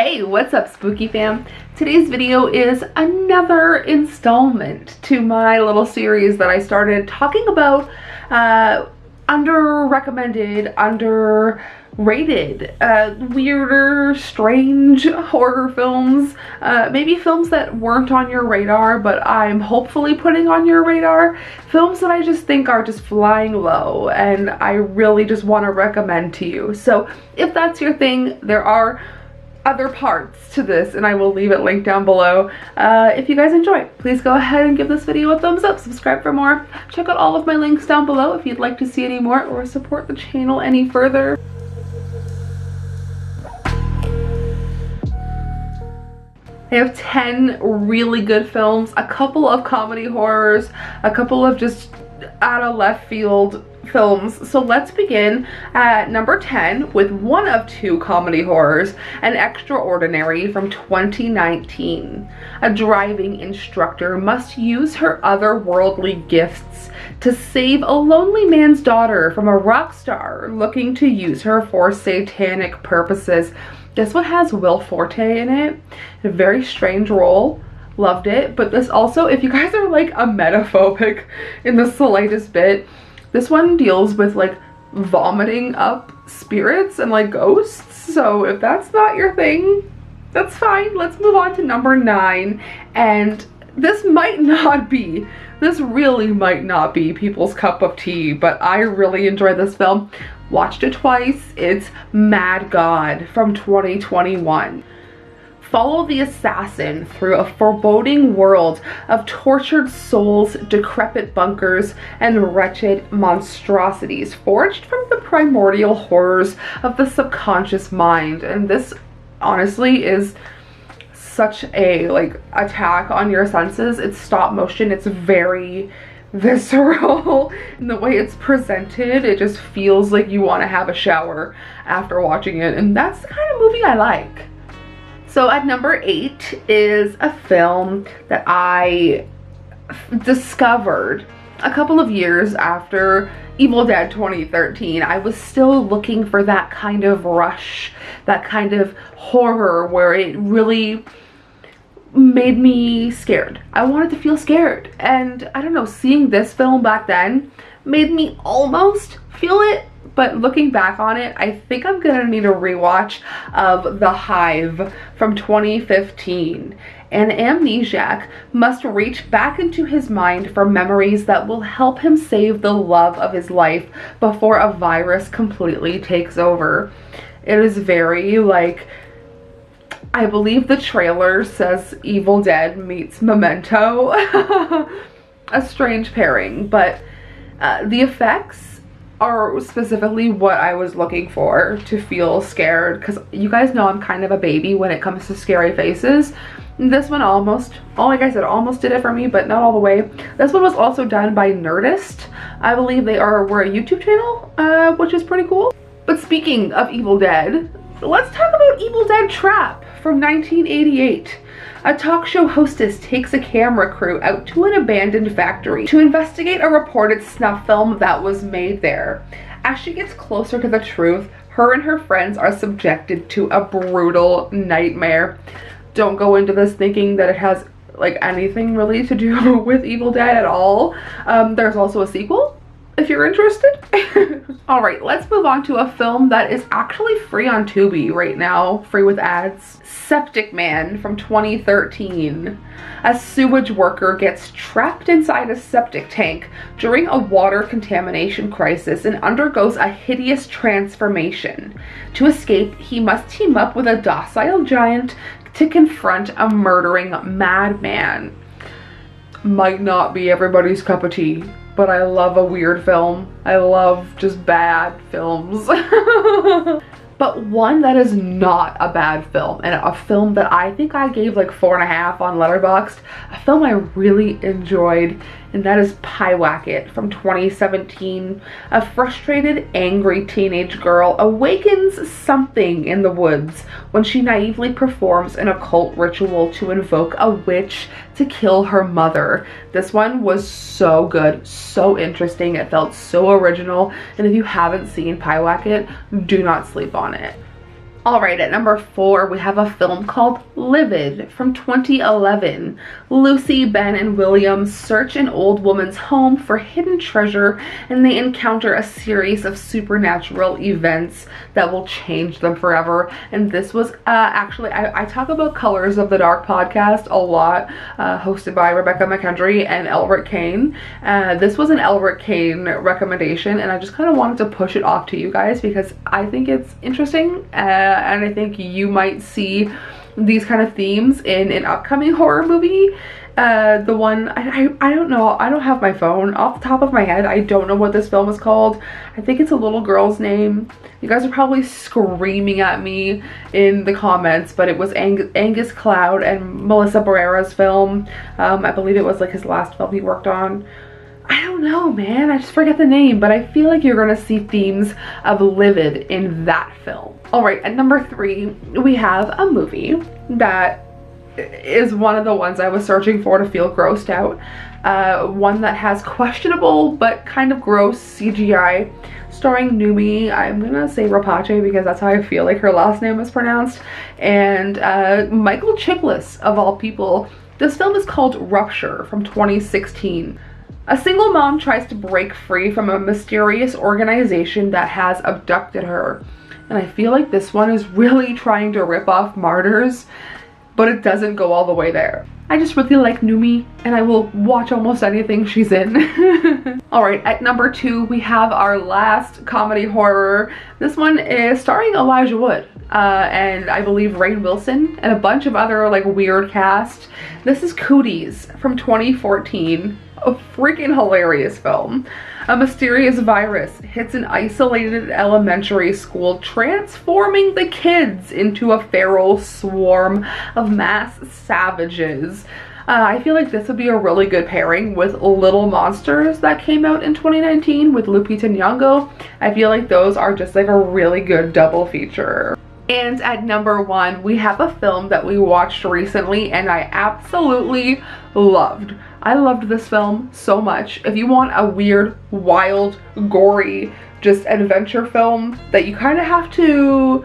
Hey, what's up, spooky fam? Today's video is another installment to my little series that I started talking about under-recommended, underrated, weirder, strange horror films, maybe films that weren't on your radar but I'm hopefully putting on your radar, films that I just think are just flying low and I really just want to recommend to you. So if that's your thing, there are other parts to this and I will leave it linked down below. If you guys enjoy, please go ahead and give this video a thumbs up, subscribe for more, check out all of my links down below if you'd like to see any more or support the channel any further. I have 10 really good films, a couple of comedy horrors, a couple of just out of left field films. So let's begin at number 10 with one of two comedy horrors, An Extraordinary from 2019. A driving instructor must use her otherworldly gifts to save a lonely man's daughter from a rock star looking to use her for satanic purposes. This one has Will Forte in it. A very strange role. Loved it. But this also, if you guys are like emetophobic in the slightest bit, this one deals with like vomiting up spirits and like ghosts. So if that's not your thing, that's fine. Let's move on to number 9. And this really might not be people's cup of tea, but I really enjoy this film. Watched it twice. It's Mad God from 2021. Follow the assassin through a foreboding world of tortured souls, decrepit bunkers, and wretched monstrosities forged from the primordial horrors of the subconscious mind. And this honestly is such a like attack on your senses. It's stop motion. It's very visceral in the way it's presented. It just feels like you want to have a shower after watching it, and that's the kind of movie I like. So at number 8 is a film that I discovered a couple of years after Evil Dead 2013. I was still looking for that kind of rush, that kind of horror where it really made me scared. I wanted to feel scared, and I don't know, seeing this film back then made me almost feel it. But looking back on it, I think I'm gonna need a rewatch of The Hive from 2015. An amnesiac must reach back into his mind for memories that will help him save the love of his life before a virus completely takes over. It is very like, I believe the trailer says Evil Dead meets Memento. A strange pairing, but the effects are specifically what I was looking for to feel scared, because you guys know I'm kind of a baby when it comes to scary faces. This one almost, like I said, almost did it for me, but not all the way. This one was also done by Nerdist. I believe we're a YouTube channel, which is pretty cool. But speaking of Evil Dead, let's talk about Evil Dead Trap from 1988. A talk show hostess takes a camera crew out to an abandoned factory to investigate a reported snuff film that was made there. As she gets closer to the truth, her and her friends are subjected to a brutal nightmare. Don't go into this thinking that it has like anything really to do with Evil Dead at all. There's also a sequel if you're interested. Alright, let's move on to a film that is actually free on Tubi right now, free with ads. Septic Man from 2013. A sewage worker gets trapped inside a septic tank during a water contamination crisis and undergoes a hideous transformation. To escape, he must team up with a docile giant to confront a murdering madman. Might not be everybody's cup of tea, but I love a weird film. I love just bad films. But one that is not a bad film, and a film that I think I gave like 4.5 on Letterboxd, a film I really enjoyed, and that is Pyewacket from 2017. A frustrated, angry teenage girl awakens something in the woods when she naively performs an occult ritual to invoke a witch to kill her mother. This one was so good, so interesting, it felt so original, and if you haven't seen Pyewacket, do not sleep on it. Alright, at number 4, we have a film called Livid from 2011. Lucy, Ben, and William search an old woman's home for hidden treasure, and they encounter a series of supernatural events that will change them forever. And this was actually, I talk about Colors of the Dark podcast a lot, hosted by Rebecca McKendry and Elric Kane. This was an Elric Kane recommendation, and I just kind of wanted to push it off to you guys because I think it's interesting. And I think you might see these kind of themes in an upcoming horror movie. The one, I don't know, I don't have my phone off the top of my head. I don't know what this film is called. I think it's a little girl's name. You guys are probably screaming at me in the comments, but it was Angus Cloud and Melissa Barrera's film. I believe it was like his last film he worked on. I don't know, man, I just forget the name, but I feel like you're gonna see themes of Livid in that film. Alright, at number 3, we have a movie that is one of the ones I was searching for to feel grossed out. One that has questionable but kind of gross CGI, starring Numi, I'm gonna say Rapace because that's how I feel like her last name is pronounced, and Michael Chiklis, of all people. This film is called Rupture from 2016. A single mom tries to break free from a mysterious organization that has abducted her. And I feel like this one is really trying to rip off Martyrs, but it doesn't go all the way there. I just really like Numi, and I will watch almost anything she's in. Alright, at number 2, we have our last comedy horror. This one is starring Elijah Wood, and I believe Rainn Wilson, and a bunch of other like weird cast. This is Cooties from 2014. A freaking hilarious film. A mysterious virus hits an isolated elementary school, transforming the kids into a feral swarm of mass savages. I feel like this would be a really good pairing with Little Monsters that came out in 2019 with Lupita Nyong'o. I feel like those are just like a really good double feature. And at number 1, we have a film that we watched recently and I absolutely loved. I loved this film so much. If you want a weird, wild, gory, just adventure film that you kind of have to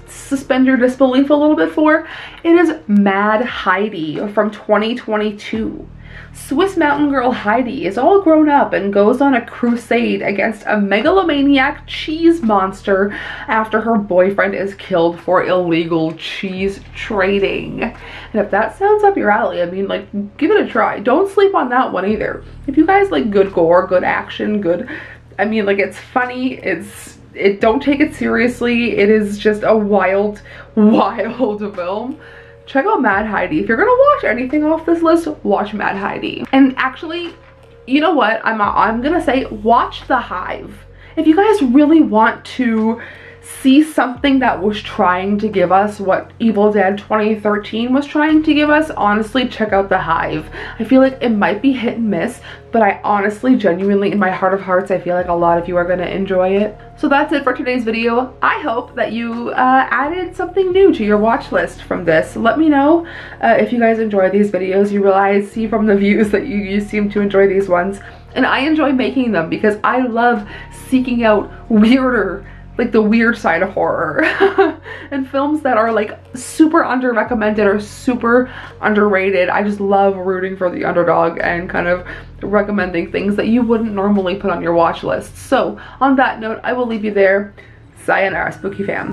suspend your disbelief a little bit for, it is Mad Heidi from 2022. Swiss mountain girl Heidi is all grown up and goes on a crusade against a megalomaniac cheese monster after her boyfriend is killed for illegal cheese trading. And if that sounds up your alley, I mean, like, give it a try. Don't sleep on that one either. If you guys like good gore, good action, good, I mean, like, it's funny, don't take it seriously, it is just a wild, wild film. Check out Mad Heidi. If you're gonna watch anything off this list, watch Mad Heidi. And actually, you know what? I'm gonna say watch The Hive. If you guys really want to see something that was trying to give us what Evil Dead 2013 was trying to give us, honestly, check out The Hive. I feel like it might be hit and miss, but I honestly, genuinely, in my heart of hearts, I feel like a lot of you are gonna enjoy it. So that's it for today's video. I hope that you added something new to your watch list from this. Let me know if you guys enjoy these videos. You see from the views that you seem to enjoy these ones. And I enjoy making them because I love seeking out weirder, like the weird side of horror and films that are like super under recommended or super underrated. I just love rooting for the underdog and kind of recommending things that you wouldn't normally put on your watch list. So on that note, I will leave you there. Sayonara, spooky fam.